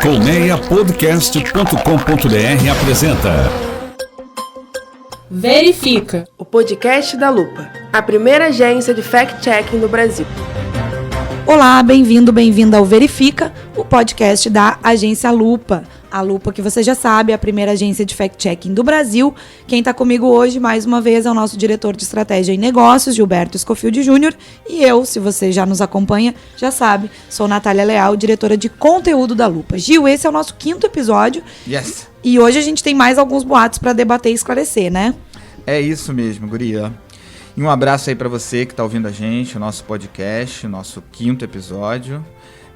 Colmeiapodcast.com.br apresenta Verifica, o podcast da Lupa, a primeira agência de fact-checking do Brasil. Olá, bem-vinda ao Verifica, o podcast da agência Lupa. A Lupa, que você já sabe, é a primeira agência de fact-checking do Brasil. Quem está comigo hoje, mais uma vez, é o nosso diretor de estratégia e negócios, Gilberto Scofield Jr. E eu, se você já nos acompanha, já sabe, sou Natália Leal, diretora de conteúdo da Lupa. Gil, esse é o nosso 5º episódio. Yes. E hoje a gente tem mais alguns boatos para debater e esclarecer, né? É isso mesmo, guria. E um abraço aí para você que está ouvindo a gente, o nosso podcast, o nosso 5º episódio.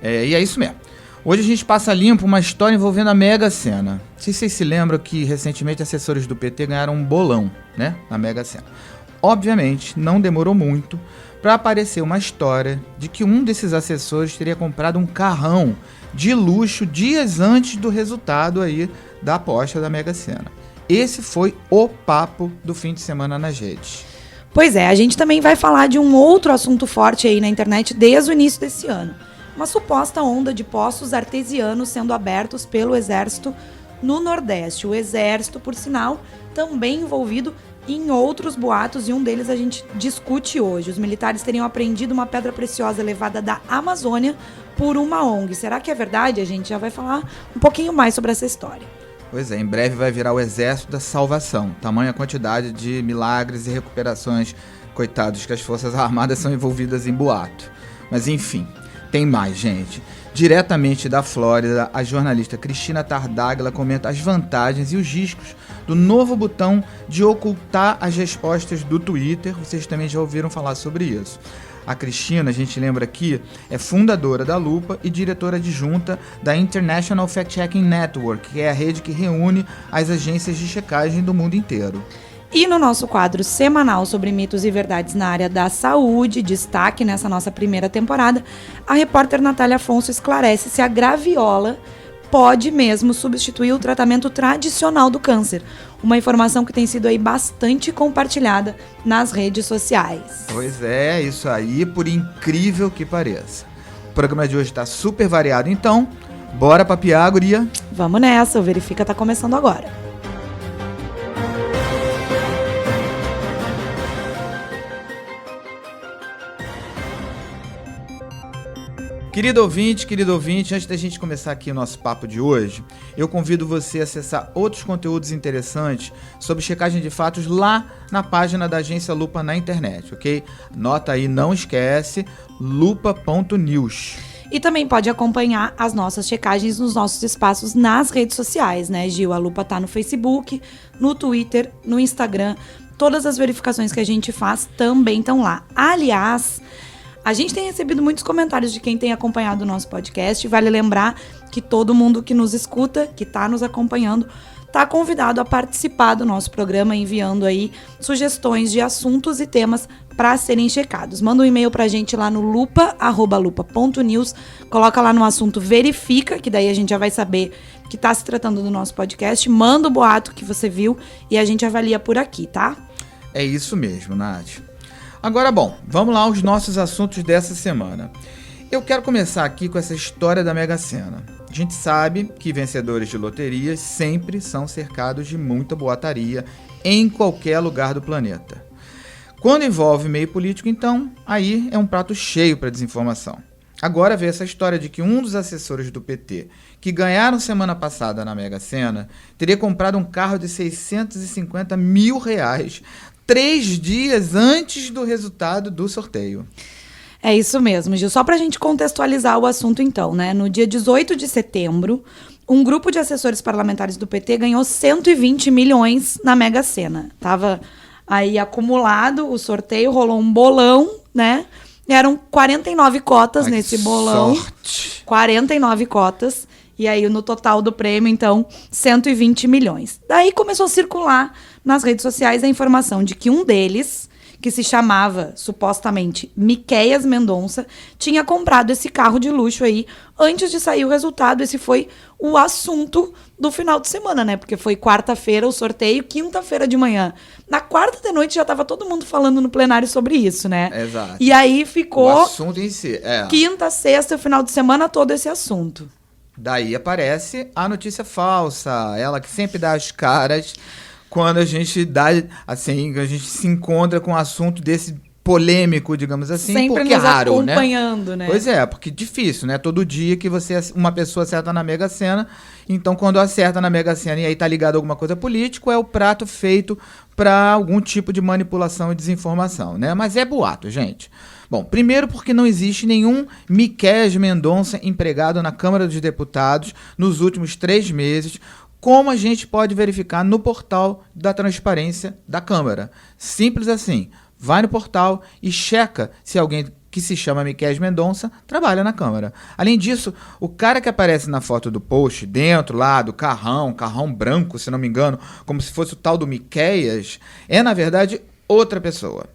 E é isso mesmo. Hoje a gente passa limpo uma história envolvendo a Mega Sena. Não sei se vocês se lembram que recentemente assessores do PT ganharam um bolão, né, na Mega Sena. Obviamente, não demorou muito para aparecer uma história de que um desses assessores teria comprado um carrão de luxo dias antes do resultado aí da aposta da Mega Sena. Esse foi o papo do fim de semana nas redes. Pois é, a gente também vai falar de um outro assunto forte aí na internet desde o início desse ano. Uma suposta onda de poços artesianos sendo abertos pelo Exército no Nordeste. O Exército, por sinal, também envolvido em outros boatos, e um deles a gente discute hoje. Os militares teriam apreendido uma pedra preciosa levada da Amazônia por uma ONG. Será que é verdade? A gente já vai falar um pouquinho mais sobre essa história. Pois é, em breve vai virar o Exército da Salvação. Tamanha quantidade de milagres e recuperações, coitados, que as Forças Armadas são envolvidas em boato. Mas enfim, tem mais, gente. Diretamente da Flórida, a jornalista Cristina Tardáguila comenta as vantagens e os riscos do novo botão de ocultar as respostas do Twitter. Vocês também já ouviram falar sobre isso. A Cristina, a gente lembra aqui, é fundadora da Lupa e diretora adjunta da International Fact-Checking Network, que é a rede que reúne as agências de checagem do mundo inteiro. E no nosso quadro semanal sobre mitos e verdades na área da saúde, destaque nessa nossa primeira temporada, a repórter Natália Afonso esclarece se a graviola pode mesmo substituir o tratamento tradicional do câncer. Uma informação que tem sido aí bastante compartilhada nas redes sociais. Pois é, isso aí, por incrível que pareça. O programa de hoje está super variado, então, bora papiar, guria? Vamos nessa, o Verifica tá começando agora. Querido ouvinte, antes da gente começar aqui o nosso papo de hoje, eu convido você a acessar outros conteúdos interessantes sobre checagem de fatos lá na página da Agência Lupa na internet, ok? Anota aí, não esquece, lupa.news. E também pode acompanhar as nossas checagens nos nossos espaços nas redes sociais, né, Gil? A Lupa tá no Facebook, no Twitter, no Instagram. Todas as verificações que a gente faz também estão lá. Aliás, a gente tem recebido muitos comentários de quem tem acompanhado o nosso podcast. Vale lembrar que todo mundo que nos escuta, que está nos acompanhando, está convidado a participar do nosso programa, enviando aí sugestões de assuntos e temas para serem checados. Manda um e-mail para a gente lá no lupa@lupa.news, coloca lá no assunto Verifica, que daí a gente já vai saber que está se tratando do nosso podcast. Manda o boato que você viu e a gente avalia por aqui, tá? É isso mesmo, Nath. Agora, bom, vamos lá aos nossos assuntos dessa semana. Eu quero começar aqui com essa história da Mega Sena. A gente sabe que vencedores de loterias sempre são cercados de muita boataria em qualquer lugar do planeta. Quando envolve meio político, então, aí é um prato cheio para desinformação. Agora veio essa história de que um dos assessores do PT, que ganharam semana passada na Mega Sena, teria comprado um carro de R$650 mil 3 dias antes do resultado do sorteio. É isso mesmo, Gil. Só para a gente contextualizar o assunto então, né? No dia 18 de setembro, um grupo de assessores parlamentares do PT ganhou 120 milhões na Mega Sena. Tava aí acumulado o sorteio, rolou um bolão, né? E eram 49 cotas nesse bolão. Sorte. 49 cotas. E aí, no total do prêmio, então, 120 milhões. Daí começou a circular nas redes sociais a informação de que um deles, que se chamava, supostamente, Miqueias Mendonça, tinha comprado esse carro de luxo aí antes de sair o resultado. Esse foi o assunto do final de semana, né? Porque foi quarta-feira o sorteio, quinta-feira de manhã. Na quarta de noite já estava todo mundo falando no plenário sobre isso, né? Exato. E aí ficou o assunto em si, quinta, sexta, o final de semana todo esse assunto. Daí aparece a notícia falsa, ela que sempre dá as caras quando a gente a gente se encontra com um assunto desse polêmico, digamos assim, sempre porque nos é raro, acompanhando, né? Pois é, porque difícil, né? Todo dia que uma pessoa acerta na Mega Sena, então quando acerta na Mega Sena e aí tá ligado a alguma coisa política, é o prato feito para algum tipo de manipulação e desinformação, né? Mas é boato, gente. Bom, primeiro porque não existe nenhum Miquéias Mendonça empregado na Câmara dos Deputados nos últimos 3 meses, como a gente pode verificar no portal da transparência da Câmara. Simples assim. Vai no portal e checa se alguém que se chama Miquéias Mendonça trabalha na Câmara. Além disso, o cara que aparece na foto do post, dentro lá do carrão branco, se não me engano, como se fosse o tal do Miquéias, é, na verdade, outra pessoa.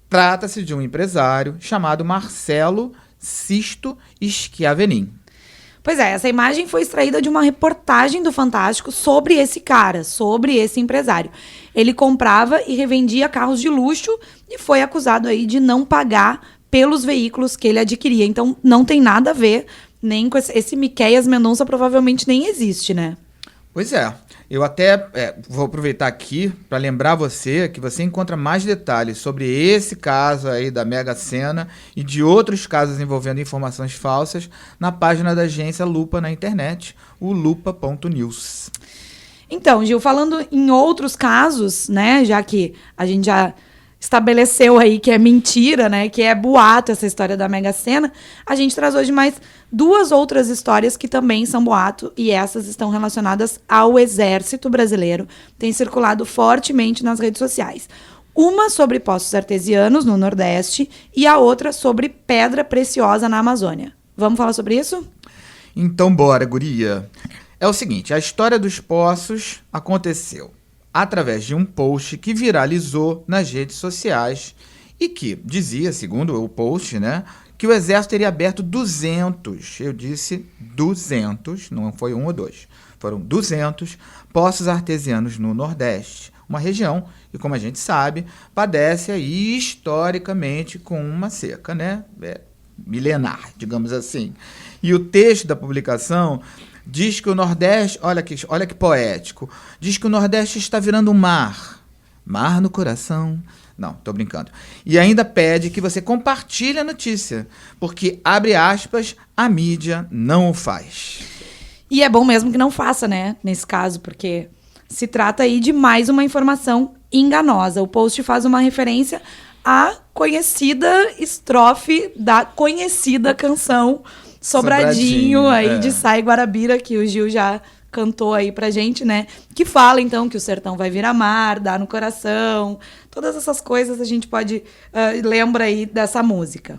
Trata-se de um empresário chamado Marcelo Sisto Schiavenin. Pois é, essa imagem foi extraída de uma reportagem do Fantástico sobre esse cara, sobre esse empresário. Ele comprava e revendia carros de luxo e foi acusado aí de não pagar pelos veículos que ele adquiria. Então, não tem nada a ver nem com esse Miquéias Mendonça, provavelmente nem existe, né? Pois é. Eu até vou aproveitar aqui para lembrar você que você encontra mais detalhes sobre esse caso aí da Mega Sena e de outros casos envolvendo informações falsas na página da agência Lupa na internet, o lupa.news. Então, Gil, falando em outros casos, né, já que a gente já estabeleceu aí que é mentira, né, que é boato essa história da Mega Sena, a gente traz hoje mais 2 outras histórias que também são boato e essas estão relacionadas ao Exército Brasileiro. Tem circulado fortemente nas redes sociais. Uma sobre poços artesianos no Nordeste e a outra sobre pedra preciosa na Amazônia. Vamos falar sobre isso? Então bora, guria. É o seguinte, a história dos poços aconteceu através de um post que viralizou nas redes sociais e que dizia, segundo o post, né, que o Exército teria aberto 200, eu disse 200, não foi 1 ou 2, foram 200 poços artesianos no Nordeste, uma região que, como a gente sabe, padece aí historicamente com uma seca, né, milenar, digamos assim. E o texto da publicação diz que o Nordeste, olha que poético, diz que o Nordeste está virando um mar no coração. Não, tô brincando. E ainda pede que você compartilhe a notícia, porque, abre aspas, a mídia não o faz. E é bom mesmo que não faça, né, nesse caso, porque se trata aí de mais uma informação enganosa. O post faz uma referência à conhecida estrofe da conhecida canção Sobradinho aí de Sai Guarabira, que o Gil já cantou aí pra gente, né? Que fala, então, que o sertão vai virar mar, dá no coração. Todas essas coisas a gente pode... lembra aí dessa música.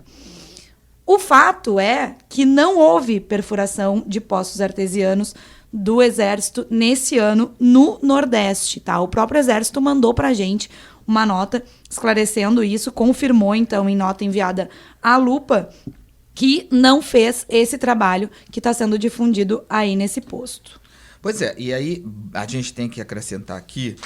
O fato é que não houve perfuração de poços artesianos do Exército nesse ano no Nordeste, tá? O próprio Exército mandou pra gente uma nota esclarecendo isso, confirmou, então, em nota enviada à Lupa, que não fez esse trabalho que está sendo difundido aí nesse posto. Pois é, e aí a gente tem que acrescentar aqui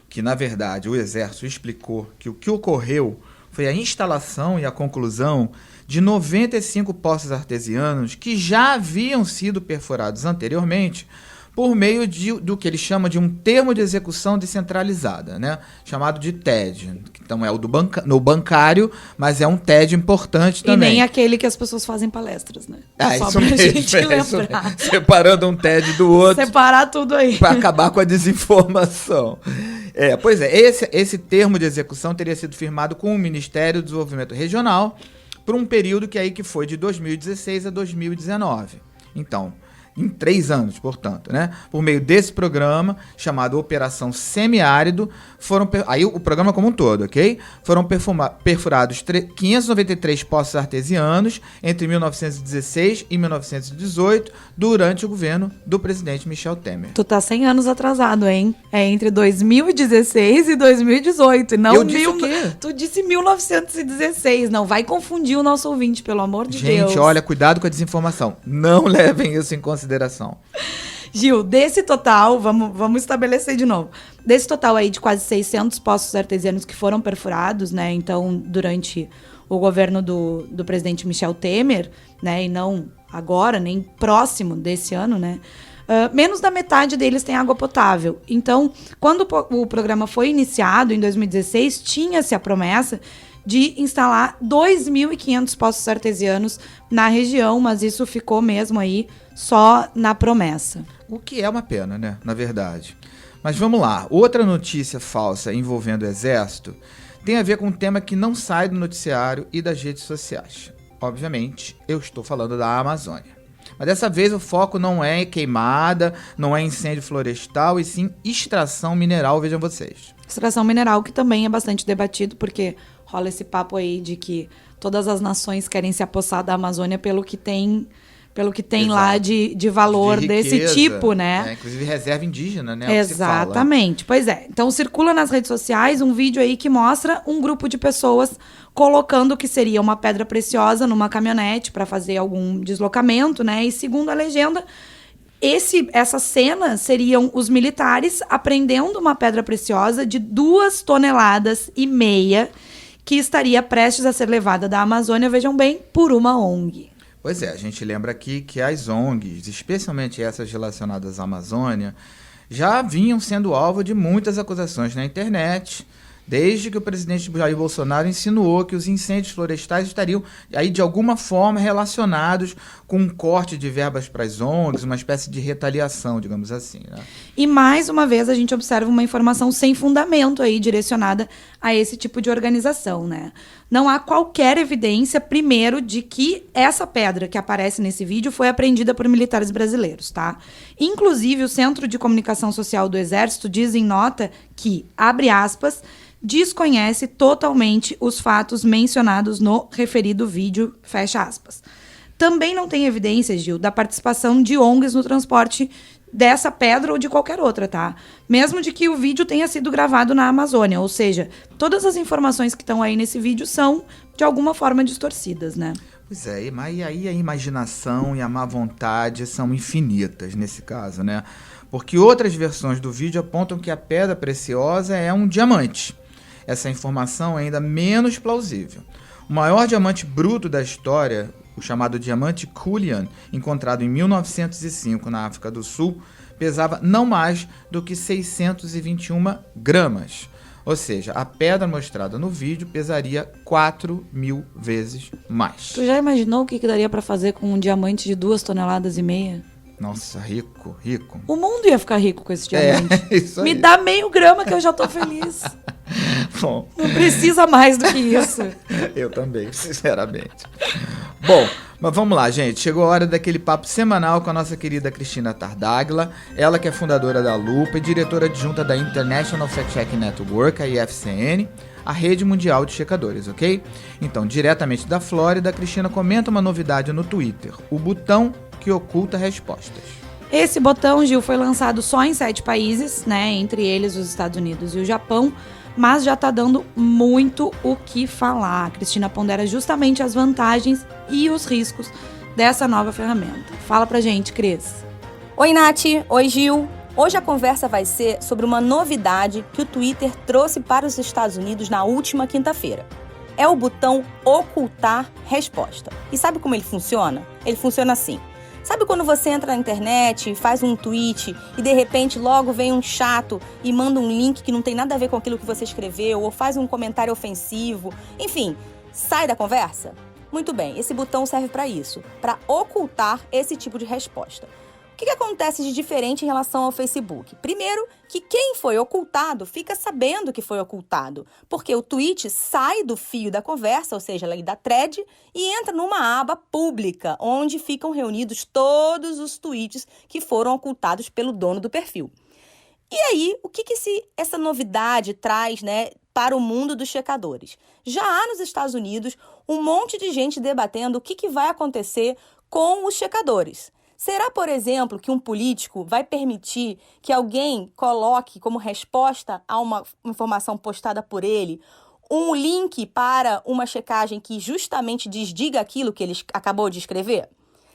que, na verdade, o Exército explicou que o que ocorreu foi a instalação e a conclusão de 95 poços artesianos que já haviam sido perfurados anteriormente por meio do que ele chama de um termo de execução descentralizada, né? Chamado de TED. Então é o no bancário, mas é um TED importante também. E nem aquele que as pessoas fazem palestras, né? Só pra gente lembrar. Separando um TED do outro. Separar tudo aí. Para acabar com a desinformação. Pois é, esse termo de execução teria sido firmado com o Ministério do Desenvolvimento Regional por um período que foi de 2016 a 2019. Então, em 3 anos, portanto, né? Por meio desse programa, chamado Operação Semiárido, aí o programa como um todo, ok? Foram perfurados 593 poços artesianos entre 1916 e 1918, durante o governo do presidente Michel Temer. Tu tá 100 anos atrasado, hein? É entre 2016 e 2018, e não... Eu disse o quê? Tu disse 1916, não vai confundir o nosso ouvinte, pelo amor de Deus. Gente, olha, cuidado com a desinformação. Não levem isso em consideração. Gil, desse total, vamos estabelecer de novo. Desse total aí de quase 600 poços artesianos que foram perfurados, né? Então, durante o governo do presidente Michel Temer, né? E não agora, nem próximo desse ano, né? Menos da metade deles tem água potável. Então, quando o programa foi iniciado, em 2016, tinha-se a promessa de instalar 2.500 poços artesianos na região, mas isso ficou mesmo aí só na promessa. O que é uma pena, né? Na verdade. Mas vamos lá. Outra notícia falsa envolvendo o Exército tem a ver com um tema que não sai do noticiário e das redes sociais. Obviamente, eu estou falando da Amazônia. Mas dessa vez o foco não é queimada, não é incêndio florestal, e sim extração mineral, vejam vocês. Extração mineral que também é bastante debatido, porque rola esse papo aí de que todas as nações querem se apossar da Amazônia pelo que tem lá de valor de riqueza, desse tipo, né? Inclusive reserva indígena, né? Exatamente. Pois é. Então circula nas redes sociais um vídeo aí que mostra um grupo de pessoas colocando o que seria uma pedra preciosa numa caminhonete para fazer algum deslocamento, né? E segundo a legenda, essa cena seriam os militares apreendendo uma pedra preciosa de 2,5 toneladas que estaria prestes a ser levada da Amazônia, vejam bem, por uma ONG. Pois é, a gente lembra aqui que as ONGs, especialmente essas relacionadas à Amazônia, já vinham sendo alvo de muitas acusações na internet, desde que o presidente Jair Bolsonaro insinuou que os incêndios florestais estariam aí de alguma forma relacionados com um corte de verbas para as ONGs, uma espécie de retaliação, digamos assim, né? E mais uma vez a gente observa uma informação sem fundamento aí direcionada a esse tipo de organização, né? Não há qualquer evidência, primeiro, de que essa pedra que aparece nesse vídeo foi apreendida por militares brasileiros, tá? Inclusive, o Centro de Comunicação Social do Exército diz em nota que, abre aspas, desconhece totalmente os fatos mencionados no referido vídeo, fecha aspas. Também não tem evidências, Gil, da participação de ONGs no transporte dessa pedra ou de qualquer outra, tá? Mesmo de que o vídeo tenha sido gravado na Amazônia, ou seja, todas as informações que estão aí nesse vídeo são, de alguma forma, distorcidas, né? Pois é, mas aí a imaginação e a má vontade são infinitas nesse caso, né? Porque outras versões do vídeo apontam que a pedra preciosa é um diamante. Essa informação é ainda menos plausível. O maior diamante bruto da história, o chamado diamante Cullinan, encontrado em 1905 na África do Sul, pesava não mais do que 621 gramas. Ou seja, a pedra mostrada no vídeo pesaria 4.000 vezes mais. Tu já imaginou o que daria pra fazer com um diamante de 2,5 toneladas? Nossa, rico, rico. O mundo ia ficar rico com esse diamante. Isso aí. Me dá meio grama que eu já tô feliz. Bom, Não precisa mais do que isso. eu também, sinceramente. Bom, mas vamos lá, gente. Chegou a hora daquele papo semanal com a nossa querida Cristina Tartaglia. Ela que é fundadora da Lupa e diretora adjunta da International Fact Checking Network, a IFCN, a rede mundial de checadores, ok? Então, diretamente da Flórida, a Cristina comenta uma novidade no Twitter, o botão que oculta respostas. Esse botão, Gil, foi lançado só em 7 países, né? Entre eles os Estados Unidos e o Japão, mas já tá dando muito o que falar. A Cristina pondera justamente as vantagens e os riscos dessa nova ferramenta. Fala pra gente, Cris. Oi, Nath. Oi, Gil. Hoje a conversa vai ser sobre uma novidade que o Twitter trouxe para os Estados Unidos na última quinta-feira. É o botão ocultar resposta. E sabe como ele funciona? Ele funciona assim. Sabe quando você entra na internet, faz um tweet e de repente logo vem um chato e manda um link que não tem nada a ver com aquilo que você escreveu ou faz um comentário ofensivo? Enfim, sai da conversa? Muito bem, esse botão serve para isso, para ocultar esse tipo de resposta. O que acontece de diferente em relação ao Facebook? Primeiro, que quem foi ocultado fica sabendo que foi ocultado, porque o tweet sai do fio da conversa, ou seja, da thread, e entra numa aba pública, onde ficam reunidos todos os tweets que foram ocultados pelo dono do perfil. E aí, o que essa novidade traz, né, para o mundo dos checadores? Já há nos Estados Unidos um monte de gente debatendo o que vai acontecer com os checadores. Será, por exemplo, que um político vai permitir que alguém coloque como resposta a uma informação postada por ele um link para uma checagem que justamente desdiga aquilo que ele acabou de escrever?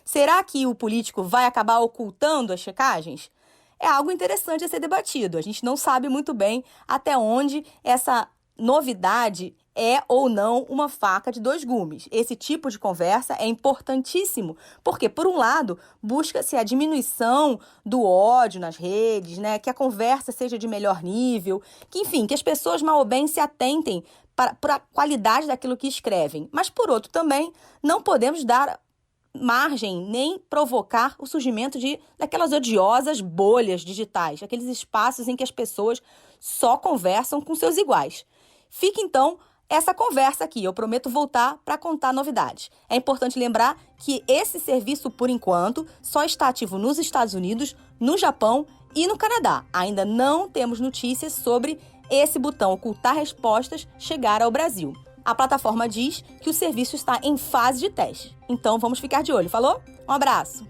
Será que o político vai acabar ocultando as checagens? É algo interessante a ser debatido. A gente não sabe muito bem até onde essa novidade é ou não uma faca de dois gumes. Esse tipo de conversa é importantíssimo, porque, por um lado, busca-se a diminuição do ódio nas redes, né? Que a conversa seja de melhor nível, que, enfim, que as pessoas mal ou bem se atentem para a qualidade daquilo que escrevem. Mas, por outro, também não podemos dar margem nem provocar o surgimento daquelas odiosas bolhas digitais, aqueles espaços em que as pessoas só conversam com seus iguais. Fica, então, essa conversa aqui. Eu prometo voltar para contar novidades. É importante lembrar que esse serviço, por enquanto, só está ativo nos Estados Unidos, no Japão e no Canadá. Ainda não temos notícias sobre esse botão ocultar respostas chegar ao Brasil. A plataforma diz que o serviço está em fase de teste. Então, vamos ficar de olho. Falou? Um abraço.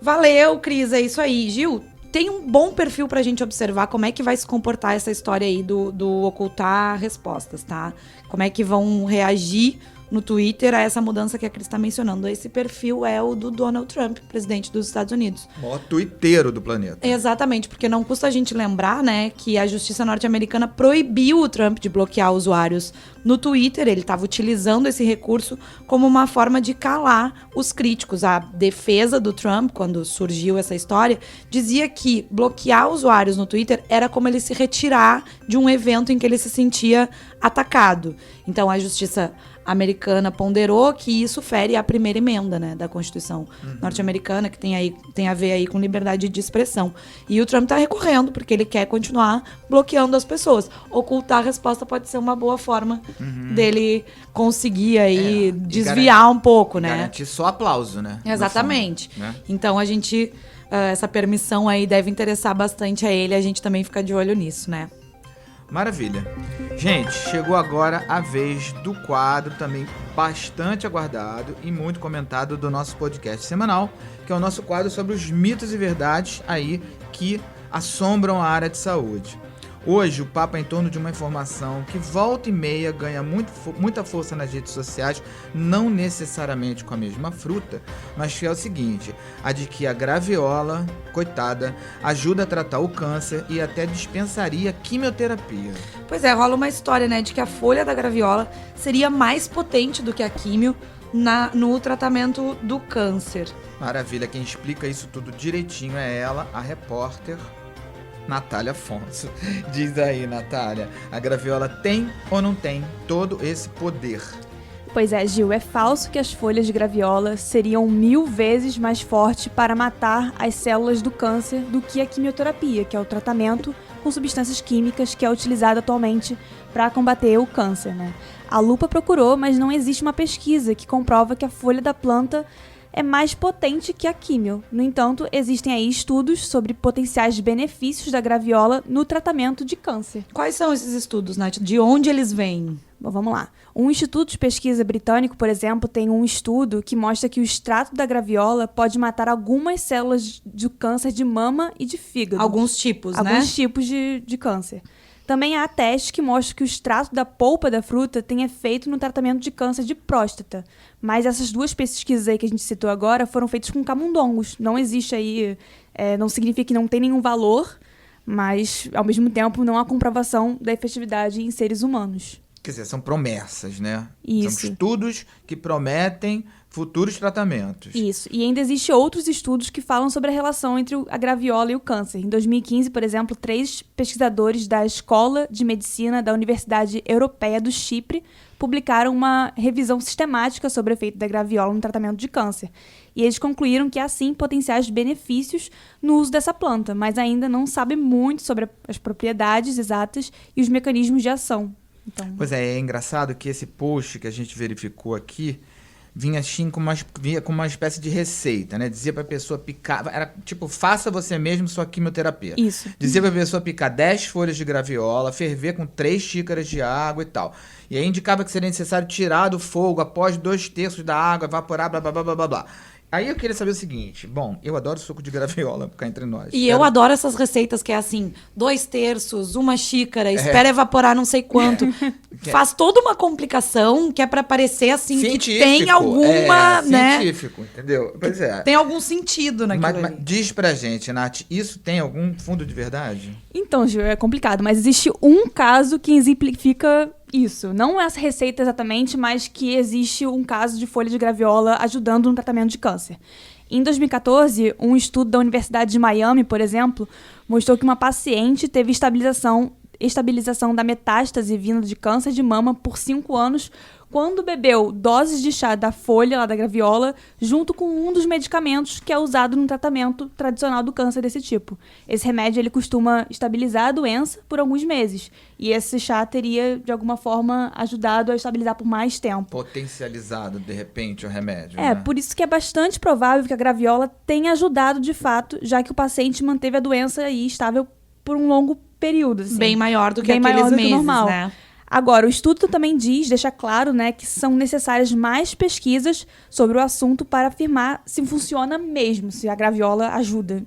Valeu, Cris, é isso aí. Gil, tem um bom perfil pra gente observar como é que vai se comportar essa história aí do ocultar respostas, tá? Como é que vão reagir no Twitter a essa mudança que a Cris tá mencionando. Esse perfil é o do Donald Trump, presidente dos Estados Unidos. O maior twitteiro do planeta. Exatamente, porque não custa a gente lembrar, né, que a justiça norte-americana proibiu o Trump de bloquear usuários no Twitter. Ele estava utilizando esse recurso como uma forma de calar os críticos. A defesa do Trump, quando surgiu essa história, dizia que bloquear usuários no Twitter era como ele se retirar de um evento em que ele se sentia atacado. Então, a justiça americana ponderou que isso fere a primeira emenda, né, da Constituição norte-americana, que tem a ver aí com liberdade de expressão. E o Trump está recorrendo, porque ele quer continuar bloqueando as pessoas. Ocultar a resposta pode ser uma boa forma dele conseguir aí desviar um pouco, né? Garantir só aplauso, né? Exatamente. Fundo, né? Então, a gente... essa permissão aí deve interessar bastante a ele. A gente também fica de olho nisso, né? Maravilha. Gente, chegou agora a vez do quadro também bastante aguardado e muito comentado do nosso podcast semanal, que é o nosso quadro sobre os mitos e verdades aí que assombram a área de saúde. Hoje o papo é em torno de uma informação que volta e meia ganha muita força nas redes sociais, não necessariamente com a mesma fruta, mas que é o seguinte, a de que a graviola, coitada, ajuda a tratar o câncer e até dispensaria quimioterapia. Pois é, rola uma história, né, de que a folha da graviola seria mais potente do que a químio no tratamento do câncer. Maravilha, quem explica isso tudo direitinho é ela, a repórter Natália Afonso. Diz aí, Natália, a graviola tem ou não tem todo esse poder? Pois é, Gil, é falso que as folhas de graviola seriam 1000 vezes mais fortes para matar as células do câncer do que a quimioterapia, que é o tratamento com substâncias químicas que é utilizado atualmente para combater o câncer, né? A Lupa procurou, mas não existe uma pesquisa que comprova que a folha da planta é mais potente que a químio. No entanto, existem aí estudos sobre potenciais benefícios da graviola no tratamento de câncer. Quais são esses estudos, Nath? De onde eles vêm? Bom, vamos lá. Um instituto de pesquisa britânico, por exemplo, tem um estudo que mostra que o extrato da graviola pode matar algumas células do câncer de mama e de fígado. Alguns tipos, né? Alguns tipos de câncer. Também há testes que mostram que o extrato da polpa da fruta tem efeito no tratamento de câncer de próstata. Mas essas duas pesquisas aí que a gente citou agora foram feitas com camundongos. Não existe aí, não significa que não tem nenhum valor, mas, ao mesmo tempo, não há comprovação da efetividade em seres humanos. Quer dizer, são promessas, né? Isso. São estudos que prometem futuros tratamentos. Isso. E ainda existem outros estudos que falam sobre a relação entre a graviola e o câncer. Em 2015, por exemplo, 3 pesquisadores da Escola de Medicina da Universidade Europeia do Chipre publicaram uma revisão sistemática sobre o efeito da graviola no tratamento de câncer. E eles concluíram que há, sim, potenciais benefícios no uso dessa planta, mas ainda não sabem muito sobre as propriedades exatas e os mecanismos de ação. Então... Pois é engraçado que esse post que a gente verificou aqui vinha assim com uma espécie de receita, né? Dizia pra pessoa picar, era tipo, faça você mesmo sua quimioterapia. Isso. Dizia pra pessoa picar 10 folhas de graviola, ferver com 3 xícaras de água e tal. E aí indicava que seria necessário tirar do fogo após 2/3 da água, evaporar, blá, blá, blá, blá, blá, blá. Aí eu queria saber o seguinte, bom, eu adoro suco de graviola, ficar entre nós. E eu adoro essas receitas que é assim, 2/3, 1 xícara, espera evaporar não sei quanto. Faz toda uma complicação que é pra parecer assim, científico, que tem alguma, né? Científico, entendeu? Pois é. Tem algum sentido naquilo Mas ali. diz pra gente, Nath, isso tem algum fundo de verdade? Então, Gil, é complicado, mas existe um caso que exemplifica Isso, não essa receita exatamente, mas que existe um caso de folha de graviola ajudando no tratamento de câncer. Em 2014, um estudo da Universidade de Miami, por exemplo, mostrou que uma paciente teve estabilização da metástase vinda de câncer de mama por 5 anos quando bebeu doses de chá da folha lá da graviola junto com um dos medicamentos que é usado no tratamento tradicional do câncer desse tipo. Esse remédio ele costuma estabilizar a doença por alguns meses e esse chá teria de alguma forma ajudado a estabilizar por mais tempo. Potencializado de repente o remédio. Por isso que é bastante provável que a graviola tenha ajudado de fato, já que o paciente manteve a doença aí estável por um longo período. Assim. Bem maior do que aqueles meses, normal. né? Agora, o estudo também deixa claro, né, que são necessárias mais pesquisas sobre o assunto para afirmar se funciona mesmo, se a graviola ajuda.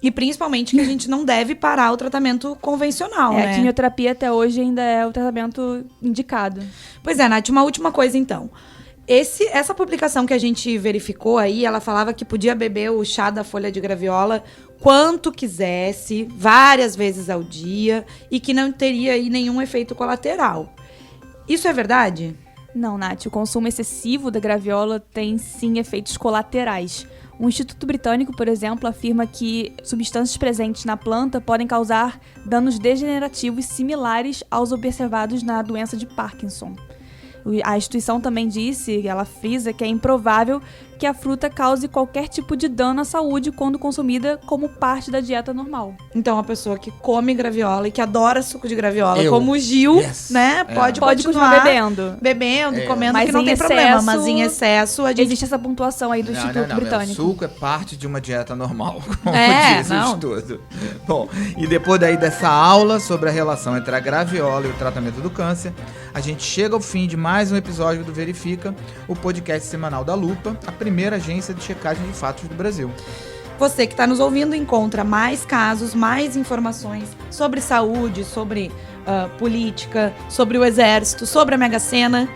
E principalmente que a gente não deve parar o tratamento convencional, né? A quimioterapia até hoje ainda é o tratamento indicado. Pois é, Nath, uma última coisa então. Essa publicação que a gente verificou aí, ela falava que podia beber o chá da folha de graviola quanto quisesse, várias vezes ao dia, e que não teria aí nenhum efeito colateral. Isso é verdade? Não, Nath, o consumo excessivo da graviola tem sim efeitos colaterais. Um instituto britânico, por exemplo, afirma que substâncias presentes na planta podem causar danos degenerativos similares aos observados na doença de Parkinson. A instituição também disse, ela frisa, que é improvável que a fruta cause qualquer tipo de dano à saúde quando consumida como parte da dieta normal. Então, a pessoa que come graviola e que adora suco de graviola, como o Gil, né, pode continuar bebendo, comendo, mas que não tem problema. Mas em excesso, existe essa pontuação aí do Instituto Britânico. O suco é parte de uma dieta normal, como diz o estudo. Bom, e depois daí dessa aula sobre a relação entre a graviola e o tratamento do câncer, a gente chega ao fim de mais um episódio do Verifica, o podcast semanal da Lupa, a primeira agência de checagem de fatos do Brasil. Você que está nos ouvindo encontra mais casos, mais informações sobre saúde, sobre política, sobre o exército, sobre a Mega Sena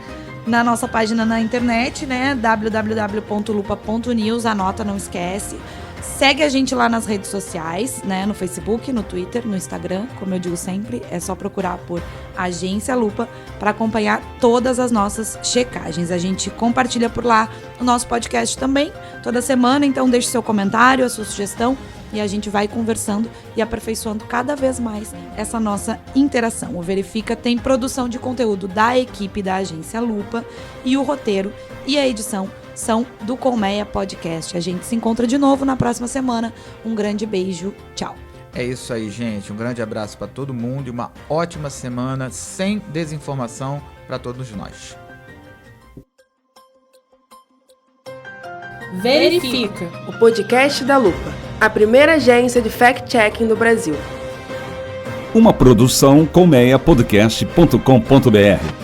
na nossa página na internet, né? www.lupa.news, anota, não esquece. Segue a gente lá nas redes sociais, né? No Facebook, no Twitter, no Instagram, como eu digo sempre, é só procurar por Agência Lupa para acompanhar todas as nossas checagens. A gente compartilha por lá o nosso podcast também, toda semana, então deixe seu comentário, a sua sugestão e a gente vai conversando e aperfeiçoando cada vez mais essa nossa interação. O Verifica tem produção de conteúdo da equipe da Agência Lupa e o roteiro e a edição são do Colmeia Podcast. A gente se encontra de novo na próxima semana. Um grande beijo. Tchau. É isso aí, gente. Um grande abraço para todo mundo e uma ótima semana sem desinformação para todos nós. Verifica, o podcast da Lupa, a primeira agência de fact-checking do Brasil. Uma produção colmeiapodcast.com.br.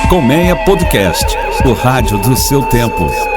Colmeia Podcast, o rádio do seu tempo.